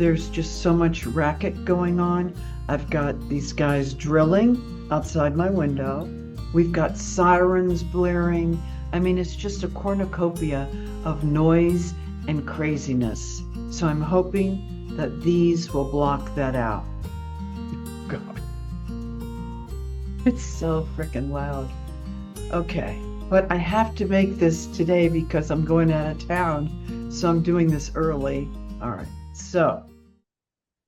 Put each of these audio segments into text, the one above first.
There's just so much racket going on. I've got these guys drilling outside my window. We've got sirens blaring. I mean, it's just a cornucopia of noise and craziness. So I'm hoping that these will block that out. God, it's so freaking loud. Okay, but I have to make this today because I'm going out of town. So I'm doing this early. All right, so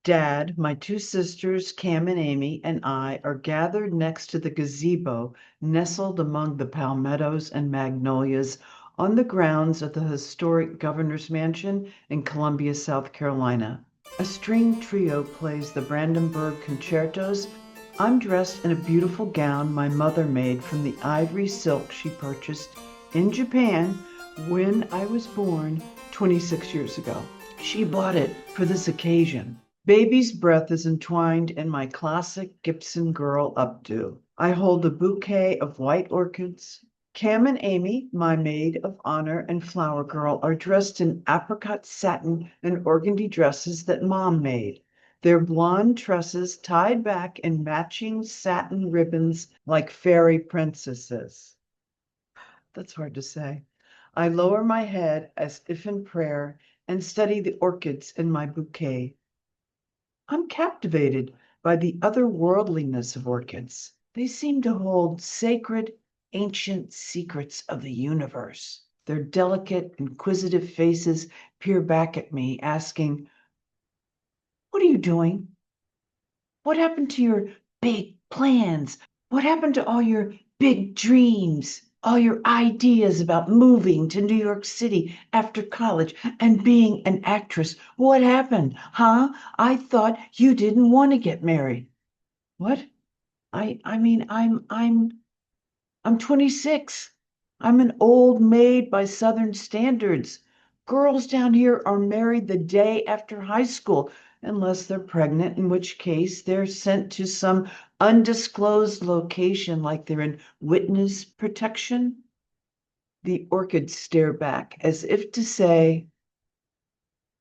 Dad, my two sisters, Cam and Amy, and I are gathered next to the gazebo nestled among the palmettos and magnolias on the grounds of the historic Governor's Mansion in Columbia, South Carolina. A string trio plays the Brandenburg concertos. I'm dressed in a beautiful gown my mother made from the ivory silk she purchased in Japan when I was born 26 years ago. She bought it for this occasion. Baby's breath is entwined in my classic Gibson girl updo. I hold a bouquet of white orchids. Cam and Amy, my maid of honor and flower girl, are dressed in apricot satin and organdy dresses that Mom made. Their blonde tresses tied back in matching satin ribbons like fairy princesses. That's hard to say. I lower my head as if in prayer and study the orchids in my bouquet. I'm captivated by the otherworldliness of orchids. They seem to hold sacred, ancient secrets of the universe. Their delicate, inquisitive faces peer back at me, asking, "What are you doing? What happened to your big plans? What happened to all your big dreams? All your ideas about moving to New York City after college and being an actress? What happened? Huh? I thought you didn't want to get married." What? I mean, I'm 26. I'm an old maid by Southern standards. Girls down here are married the day after high school, unless they're pregnant, in which case they're sent to some undisclosed location like they're in witness protection. The orchids stare back as if to say,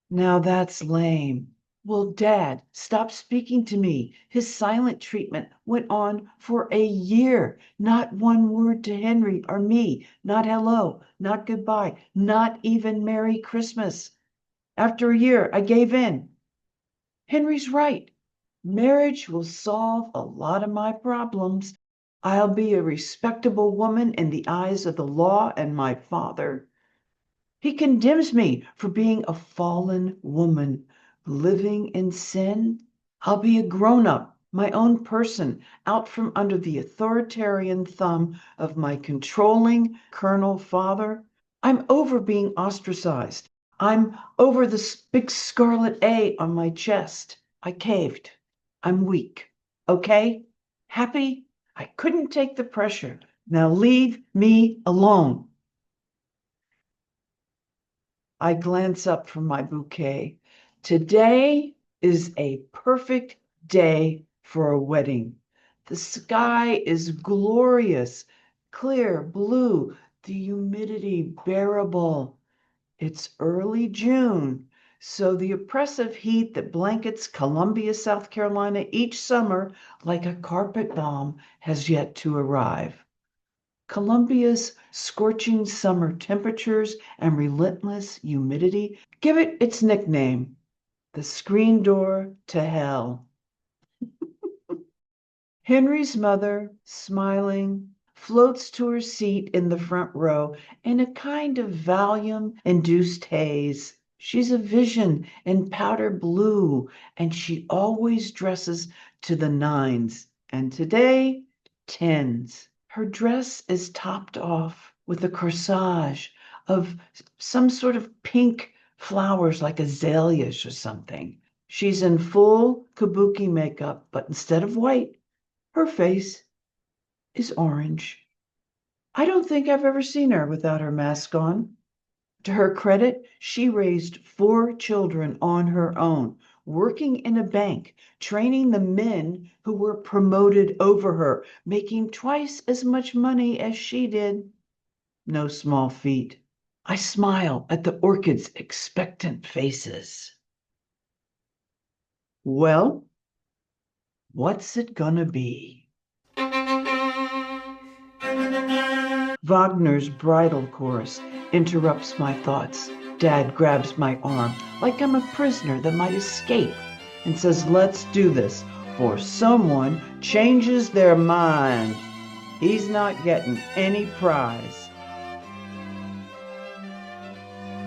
"Now that's lame." Well, Dad, stop speaking to me. His silent treatment went on for a year. Not one word to Henry or me. Not hello, not goodbye, not even Merry Christmas. After a year, I gave in. Henry's right. Marriage will solve a lot of my problems. I'll be a respectable woman in the eyes of the law and my father. He condemns me for being a fallen woman living in sin. I'll be a grown up, my own person, out from under the authoritarian thumb of my controlling colonel father. I'm over being ostracized. I'm over the big scarlet A on my chest. I caved. I'm weak. Okay? Happy? I couldn't take the pressure. Now leave me alone. I glance up from my bouquet. Today is a perfect day for a wedding. The sky is glorious, clear blue, the humidity bearable. It's early June, so the oppressive heat that blankets Columbia, South Carolina each summer like a carpet bomb has yet to arrive. Columbia's scorching summer temperatures and relentless humidity give it its nickname, the screen door to hell. Henry's mother, smiling, floats to her seat in the front row in a kind of Valium-induced haze. She's a vision in powder blue, and she always dresses to the nines, and today, tens. Her dress is topped off with a corsage of some sort of pink flowers like azaleas or something. She's in full kabuki makeup, but instead of white, her face is orange. I don't think I've ever seen her without her mask on. To her credit, she raised 4 children on her own, working in a bank, training the men who were promoted over her, making twice as much money as she did. No small feat. I smile at the orchids' expectant faces. Well, what's it gonna be? Wagner's bridal chorus interrupts my thoughts. Dad grabs my arm like I'm a prisoner that might escape and says, "Let's do this, for someone changes their mind. He's not getting any prize."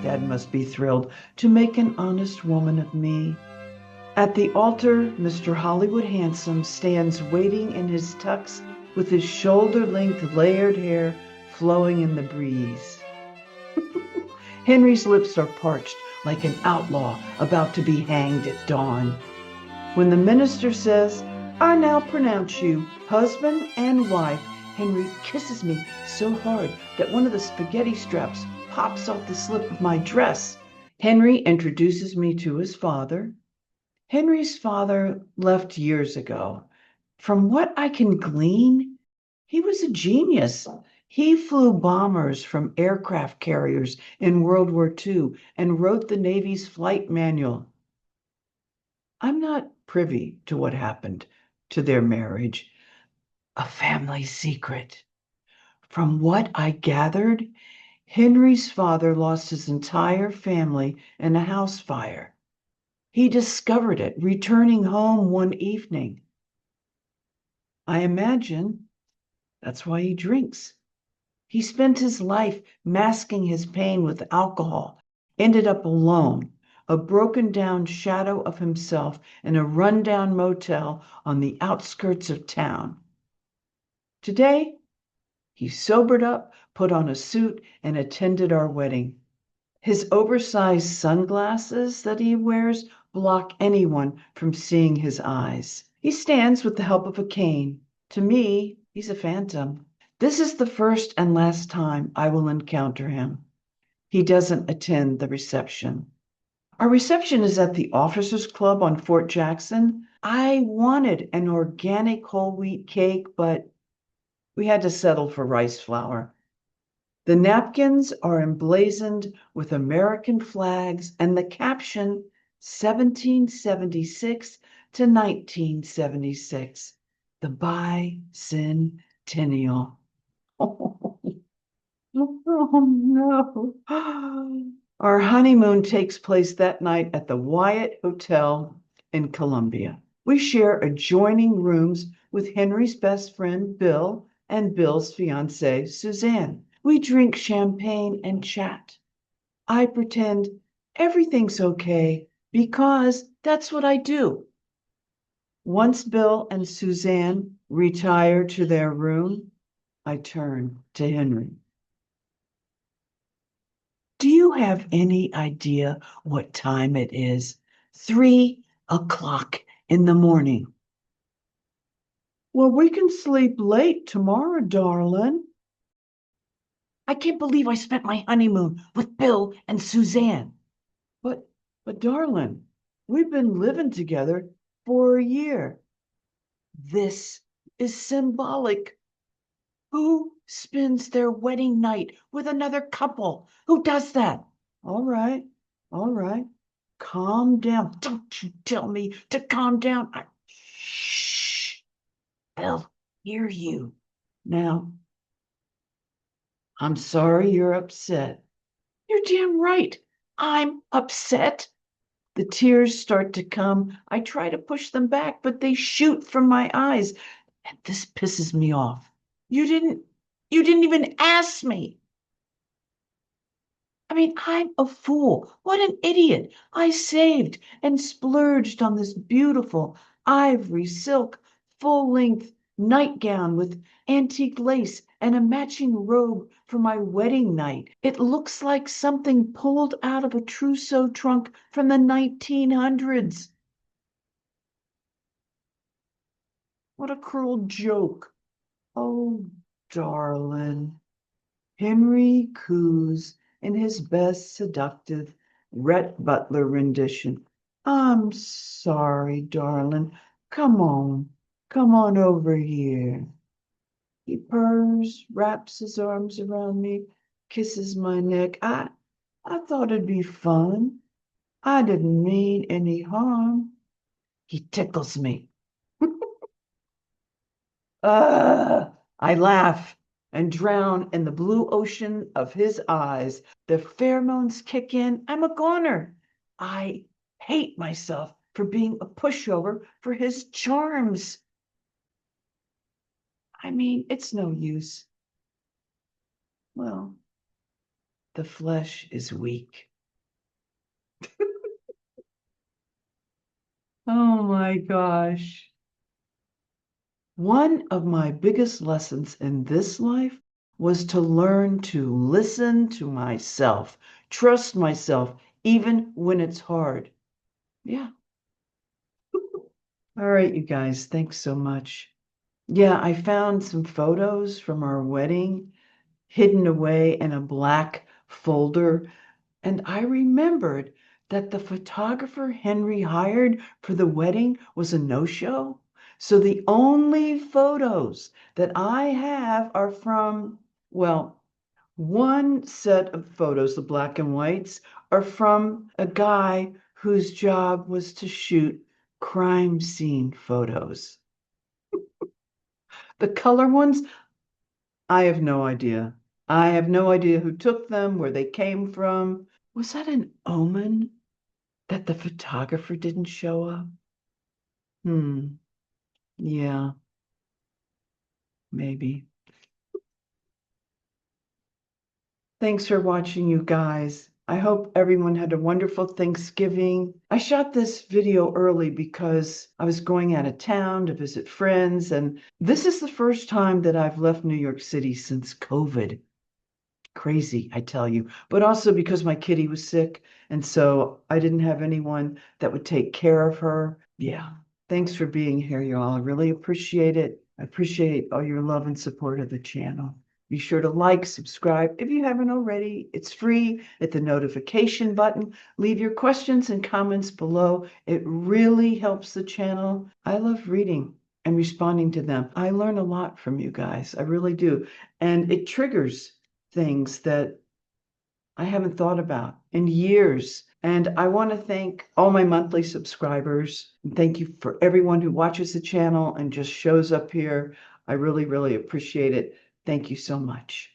Dad must be thrilled to make an honest woman of me. At the altar, Mr. Hollywood Handsome stands waiting in his tux with his shoulder-length layered hair flowing in the breeze. Henry's lips are parched like an outlaw about to be hanged at dawn. When the minister says, "I now pronounce you husband and wife," Henry kisses me so hard that one of the spaghetti straps pops off the slip of my dress. Henry introduces me to his father. Henry's father left years ago. From what I can glean, he was a genius. He flew bombers from aircraft carriers in World War II and wrote the Navy's flight manual. I'm not privy to what happened to their marriage, a family secret. From what I gathered, Henry's father lost his entire family in a house fire. He discovered it returning home one evening. I imagine that's why he drinks. He spent his life masking his pain with alcohol, ended up alone, a broken down shadow of himself in a rundown motel on the outskirts of town. Today, he sobered up, put on a suit, and attended our wedding. His oversized sunglasses that he wears block anyone from seeing his eyes. He stands with the help of a cane. To me, he's a phantom. This is the first and last time I will encounter him. He doesn't attend the reception. Our reception is at the Officers Club on Fort Jackson. I wanted an organic whole wheat cake, but we had to settle for rice flour. The napkins are emblazoned with American flags and the caption 1776 to 1976, the bicentennial. Oh, no. Our honeymoon takes place that night at the Wyatt Hotel in Columbia. We share adjoining rooms with Henry's best friend, Bill, and Bill's fiancée, Suzanne. We drink champagne and chat. I pretend everything's okay because that's what I do. Once Bill and Suzanne retire to their room, I turn to Henry. Do you have any idea what time it is? 3 o'clock in the morning. Well, we can sleep late tomorrow, darling. I can't believe I spent my honeymoon with Bill and Suzanne. But, but darling, we've been living together for a year. This is symbolic. Who spends their wedding night with another couple? Who does that? All right, all right. Calm down. Don't you tell me to calm down. Shh. They'll hear you. Now, I'm sorry you're upset. You're damn right. I'm upset. The tears start to come. I try to push them back, but they shoot from my eyes. And this pisses me off. You didn't even ask me. I mean, I'm a fool. What an idiot. I saved and splurged on this beautiful ivory silk full-length nightgown with antique lace and a matching robe for my wedding night. It looks like something pulled out of a trousseau trunk from the 1900s. What a cruel joke. Oh, darling. Henry coos in his best seductive Rhett Butler rendition. I'm sorry, darling. Come on over here. He purrs, wraps his arms around me, kisses my neck. I thought it'd be fun. I didn't mean any harm. He tickles me. I laugh and drown in the blue ocean of his eyes. The pheromones kick in. I'm a goner. I hate myself for being a pushover for his charms. I mean, it's no use. Well, the flesh is weak. Oh my gosh. One of my biggest lessons in this life was to learn to listen to myself, trust myself, even when it's hard. Yeah. All right, you guys, thanks so much. Yeah, I found some photos from our wedding hidden away in a black folder. And I remembered that the photographer Henry hired for the wedding was a no-show. So the only photos that I have are from, well, one set of photos, the black and whites, are from a guy whose job was to shoot crime scene photos. The color ones, I have no idea. I have no idea who took them, where they came from. Was that an omen that the photographer didn't show up? Hmm. Yeah, maybe. Thanks for watching, you guys. I hope everyone had a wonderful Thanksgiving. I shot this video early because I was going out of town to visit friends, and this is the first time that I've left New York City since COVID. Crazy, I tell you. But also because my kitty was sick, and so I didn't have anyone that would take care of her. Yeah. Thanks for being here, y'all. I really appreciate it. I appreciate all your love and support of the channel. Be sure to like, subscribe if you haven't already. It's free. Hit the notification button. Leave your questions and comments below. It really helps the channel. I love reading and responding to them. I learn a lot from you guys. I really do. And it triggers things that I haven't thought about in years. And I want to thank all my monthly subscribers. Thank you for everyone who watches the channel and just shows up here. I really, really appreciate it. Thank you so much.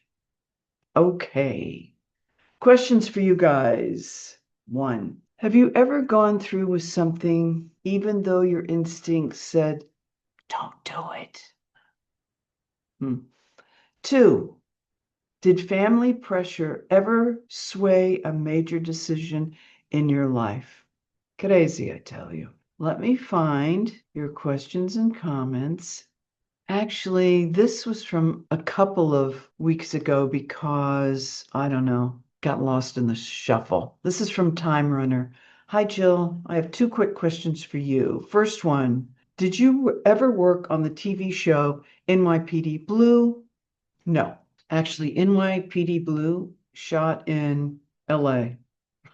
Okay. Questions for you guys. One, have you ever gone through with something even though your instinct said, don't do it? Hmm. Two, did family pressure ever sway a major decision in your life? Crazy, I tell you. Let me find your questions and comments. Actually, this was from a couple of weeks ago because, I don't know, got lost in the shuffle. This is from Time Runner. Hi, Jill. I have two quick questions for you. First one, did you ever work on the TV show NYPD Blue? No. Actually, NYPD Blue shot in LA.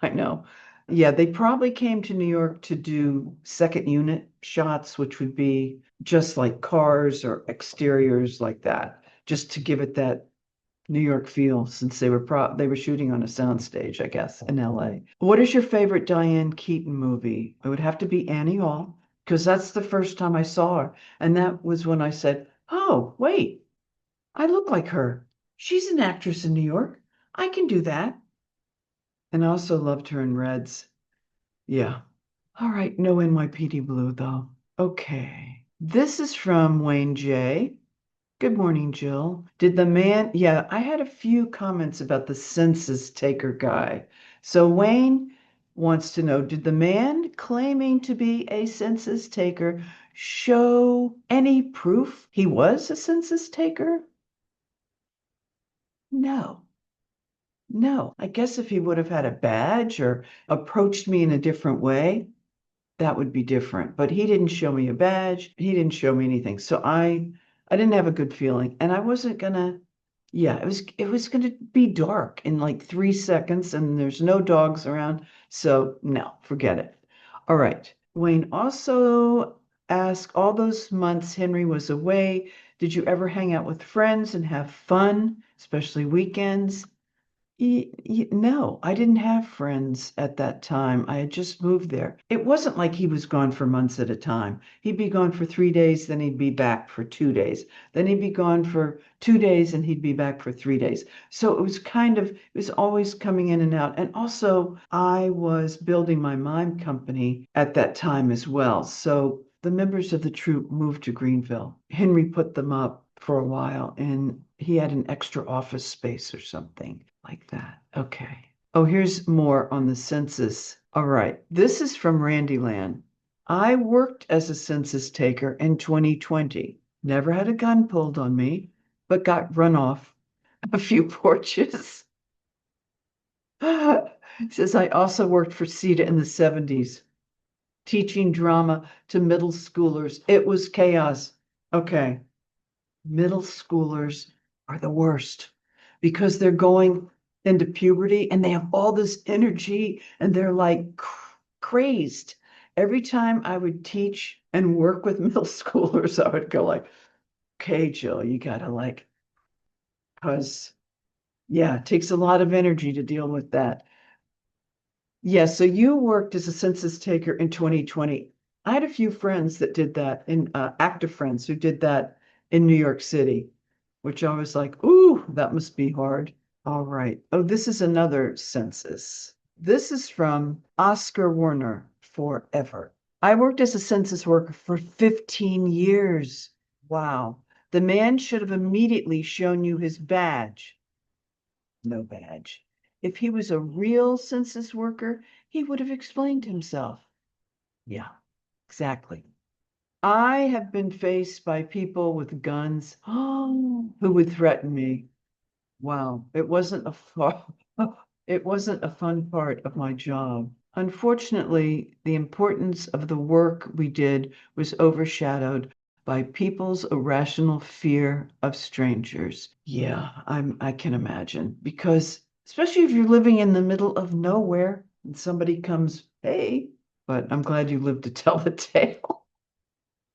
I know. Yeah, they probably came to New York to do second unit shots, which would be just like cars or exteriors like that, just to give it that New York feel since they were shooting on a soundstage, I guess, in LA. What is your favorite Diane Keaton movie? It would have to be Annie Hall, because that's the first time I saw her. And that was when I said, "Oh, wait, I look like her. She's an actress in New York. I can do that." And I also loved her in Reds. Yeah. All right, no NYPD Blue though. Okay. This is from Wayne J. Good morning, Jill. Did the man, yeah, I had a few comments about the census taker guy. So Wayne wants to know, did the man claiming to be a census taker show any proof he was a census taker? No. No, I guess if he would have had a badge or approached me in a different way, that would be different. But he didn't show me a badge. He didn't show me anything. So I didn't have a good feeling. And I wasn't gonna, yeah, it was gonna be dark in like 3 seconds and there's no dogs around. So no, forget it. All right. Wayne also asked, all those months Henry was away, did you ever hang out with friends and have fun, especially weekends? No, I didn't have friends at that time. I had just moved there. It wasn't like he was gone for months at a time. He'd be gone for 3 days, then he'd be back for 2 days. Then he'd be gone for 2 days and he'd be back for 3 days. So it was it was always coming in and out. And also, I was building my mime company at that time as well. So the members of the troupe moved to Greenville. Henry put them up for a while and he had an extra office space or something like that. Okay. Oh, here's more on the census. All right. This is from Randyland. I worked as a census taker in 2020. Never had a gun pulled on me, but got run off a few porches. Says I also worked for CETA in the 70s, teaching drama to middle schoolers. It was chaos. Okay. Middle schoolers are the worst because they're going into puberty and they have all this energy and they're like crazed. Every time I would teach and work with middle schoolers, I would go like, okay, Jill, you gotta like, because yeah, it takes a lot of energy to deal with that. Yeah, so you worked as a census taker in 2020. I had a few friends that did that in active friends who did that in New York City, which I was like, ooh, that must be hard. All right. Oh, this is another census. This is from Oscar Warner forever. I worked as a census worker for 15 years. Wow. The man should have immediately shown you his badge. No badge. If he was a real census worker, he would have explained himself. Yeah, exactly. I have been faced by people with guns who would threaten me. Wow, it wasn't a fun part of my job. Unfortunately, the importance of the work we did was overshadowed by people's irrational fear of strangers. Yeah, I can imagine because especially if you're living in the middle of nowhere and somebody comes, "Hey," but I'm glad you lived to tell the tale.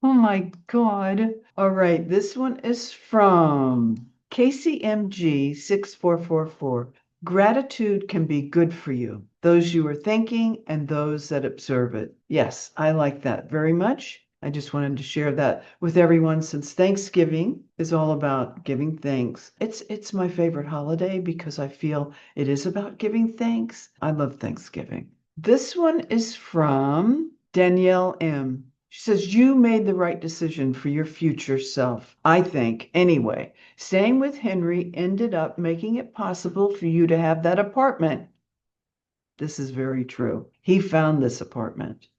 Oh my God. All right, this one is from KCMG 6444. Gratitude can be good for you, those you are thinking and those that observe it. Yes, I like that very much. I just wanted to share that with everyone since Thanksgiving is all about giving thanks. It's my favorite holiday because I feel it is about giving thanks. I love Thanksgiving. This one is from Danielle M. She says, you made the right decision for your future self. I think, anyway. Staying with Henry ended up making it possible for you to have that apartment. This is very true. He found this apartment.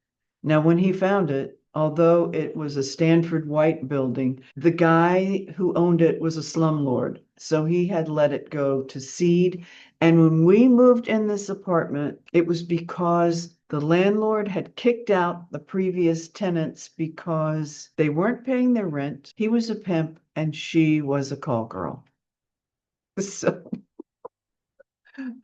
Now, when he found it, although it was a Stanford White building, the guy who owned it was a slumlord. So he had let it go to seed. And when we moved in this apartment, it was because the landlord had kicked out the previous tenants because they weren't paying their rent. He was a pimp and she was a call girl. So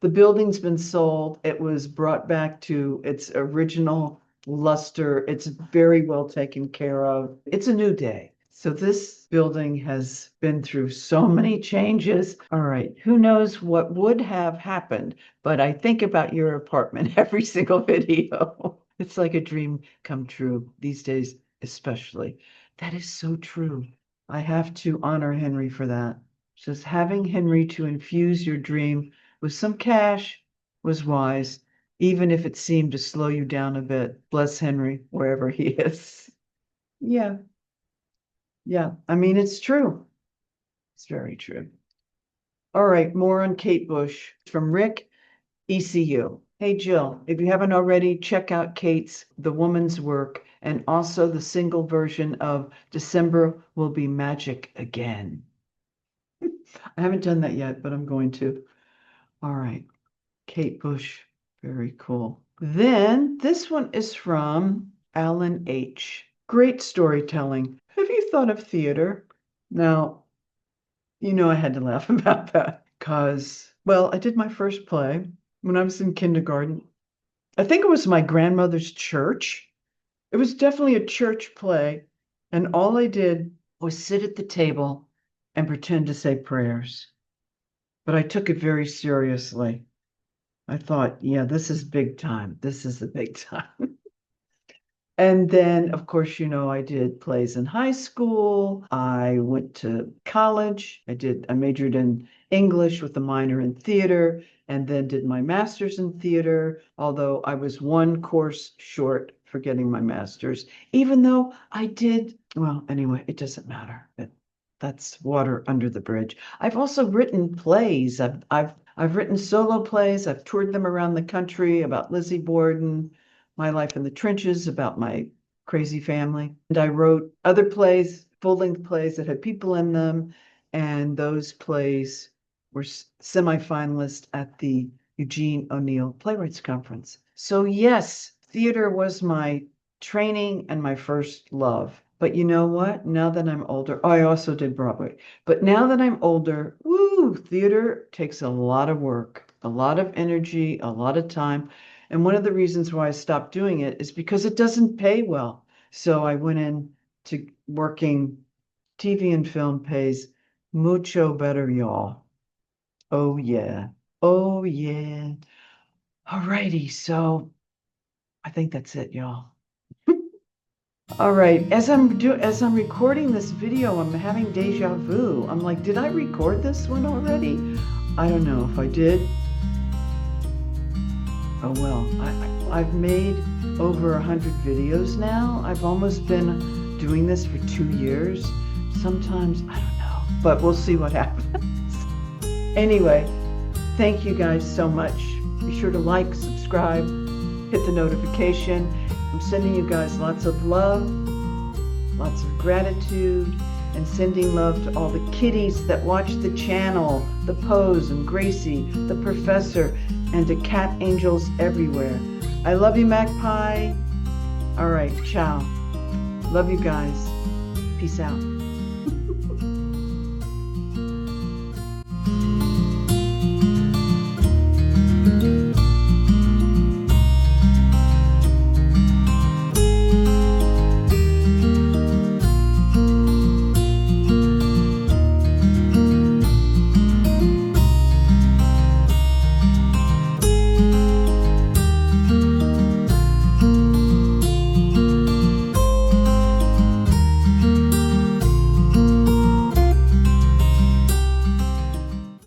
the building's been sold. It was brought back to its original luster. It's very well taken care of. It's a new day. So this building has been through so many changes. All right, who knows what would have happened, but I think about your apartment every single video. It's like a dream come true these days, especially. That is so true. I have to honor Henry for that. Just having Henry to infuse your dream with some cash was wise, even if it seemed to slow you down a bit. Bless Henry, wherever he is. Yeah, yeah. I mean, it's true. It's very true. All right, more on Kate Bush from Rick, ECU. Hey, Jill, if you haven't already, check out Kate's The Woman's Work and also the single version of December Will Be Magic Again. I haven't done that yet, but I'm going to. All right. Kate Bush. Very cool. Then this one is from Alan H. Great storytelling. Have you thought of theater? Now, I had to laugh about that because, well, I did my first play when I was in kindergarten. I think it was my grandmother's church. It was definitely a church play. And all I did was sit at the table and pretend to say prayers. but I took it very seriously. I thought, yeah, this is big time. This is the big time. And then, of course, I did plays in high school. I went to college. I majored in English with a minor in theater, and then did my master's in theater, although I was one course short for getting my master's, even though I did, well, anyway, it doesn't matter. That's water under the bridge. I've also written plays. I've written solo plays. I've toured them around the country about Lizzie Borden, my life in the trenches, about my crazy family. And I wrote other plays, full-length plays that had people in them, and those plays were semifinalists at the Eugene O'Neill Playwrights Conference. So yes, theater was my training and my first love. But you know what? Now that I'm older, oh, I also did Broadway. But now that I'm older, woo, theater takes a lot of work, a lot of energy, a lot of time. And one of the reasons why I stopped doing it is because it doesn't pay well. So I went into working. TV and film pays mucho better, y'all. Oh yeah. Oh yeah. All righty. So I think that's it, y'all. All right, as I'm recording this video, I'm having deja vu. I'm like, did I record this one already? I don't know if I did. Oh well, I've made over 100 videos now. I've almost been doing this for 2 years. Sometimes, I don't know, but we'll see what happens. Anyway, thank you guys so much. Be sure to like, subscribe, hit the notification. I'm sending you guys lots of love, lots of gratitude, and sending love to all the kitties that watch the channel, the Pose and Gracie, the Professor, and to cat angels everywhere. I love you, Magpie. All right, ciao. Love you guys. Peace out.